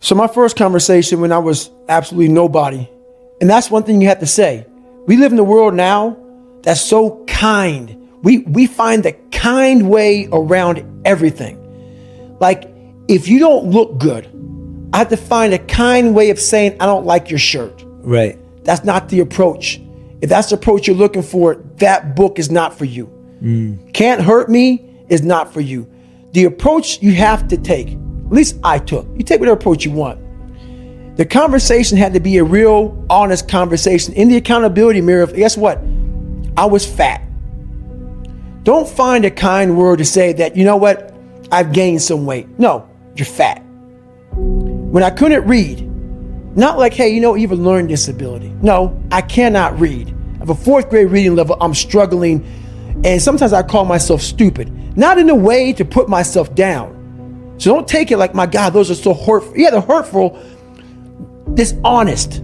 So my first conversation when I was absolutely nobody, and that's one thing you have to say. We live in a world now that's so kind. We find the kind way around everything. Like, if you don't look good, I have to find a kind way of saying, I don't like your shirt. Right. That's not the approach. If that's the approach you're looking for, that book is not for you. Can't Hurt Me is not for you. The approach you have to take, at least I took, you take whatever approach you want. The conversation had to be a real, honest conversation. In the accountability mirror, guess what? I was fat. Don't find a kind word to say that, you know what, I've gained some weight. No, you're fat. When I couldn't read, not like, hey, you know, you have a learning disability. No, I cannot read. I have a 4th grade reading level. I'm struggling. And sometimes I call myself stupid. Not in a way to put myself down. So don't take it like, my God, those are so hurtful. Yeah, they're hurtful. Dishonest.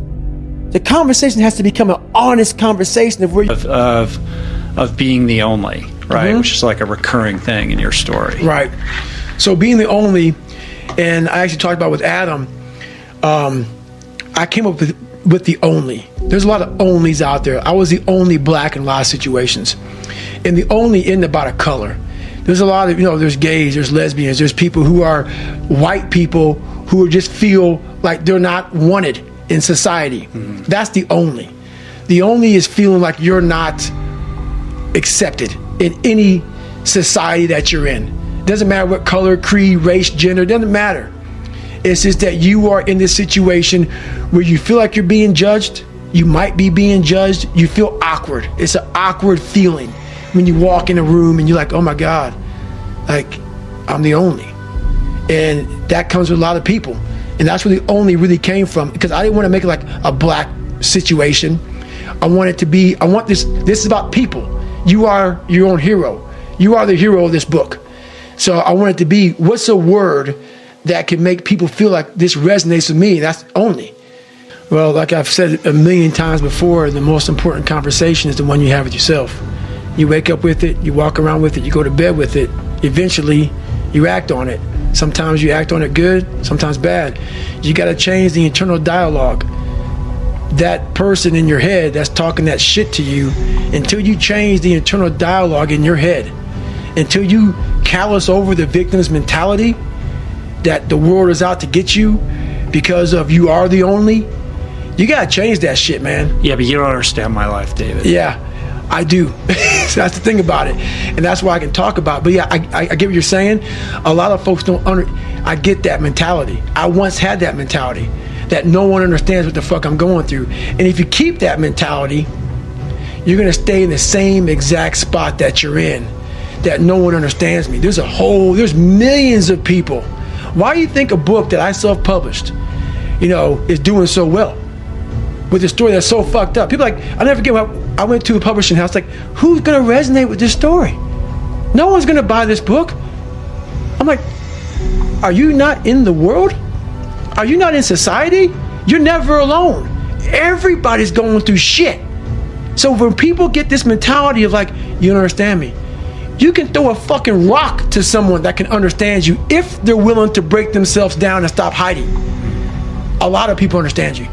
The conversation has to become an honest conversation of being the only, right? Which is like a recurring thing in your story. Right. So being the only, and I actually talked about with Adam, I came up with the only. There's a lot of onlys out there. I was the only black in a lot of situations. And the only isn't about a color. There's a lot of, there's gays, there's lesbians, there's people who are white people who just feel like they're not wanted in society. That's the only. The only is feeling like you're not accepted in any society that you're in. Doesn't matter what color, creed, race, gender, doesn't matter. It's just that you are in this situation where you feel like you're being judged. You might be being judged. You feel awkward. It's an awkward feeling when you walk in a room and you're like, oh my God, like I'm the only. And that comes with a lot of people. And that's where the only really came from, because I didn't want to make it like a black situation. I want this is about people. You are your own hero. You are the hero of this book. So I want it to be, what's a word that can make people feel like this resonates with me? That's only. Well, like I've said a million times before, the most important conversation is the one you have with yourself. You wake up with it, you walk around with it, you go to bed with it. Eventually, you act on it. Sometimes you act on it good, sometimes bad. You got to change the internal dialogue. That person in your head that's talking that shit to you, until you change the internal dialogue in your head, until you callous over the victim's mentality that the world is out to get you because of you are the only, you got to change that shit, man. Yeah, but you don't understand my life, David. Yeah, I do. So that's the thing about it. And that's why I can talk about it. But yeah, I get what you're saying. A lot of folks don't I get that mentality. I once had that mentality that no one understands what the fuck I'm going through. And if you keep that mentality, you're going to stay in the same exact spot that you're in, that no one understands me. There's millions of people. Why do you think a book that I self-published, is doing so well? With a story that's so fucked up. People I'll never forget when I went to a publishing house, like, who's gonna resonate with this story? No one's gonna buy this book. I'm like, are you not in the world? Are you not in society? You're never alone. Everybody's going through shit. So when people get this mentality of like, you don't understand me, you can throw a fucking rock to someone that can understand you if they're willing to break themselves down and stop hiding. A lot of people understand you.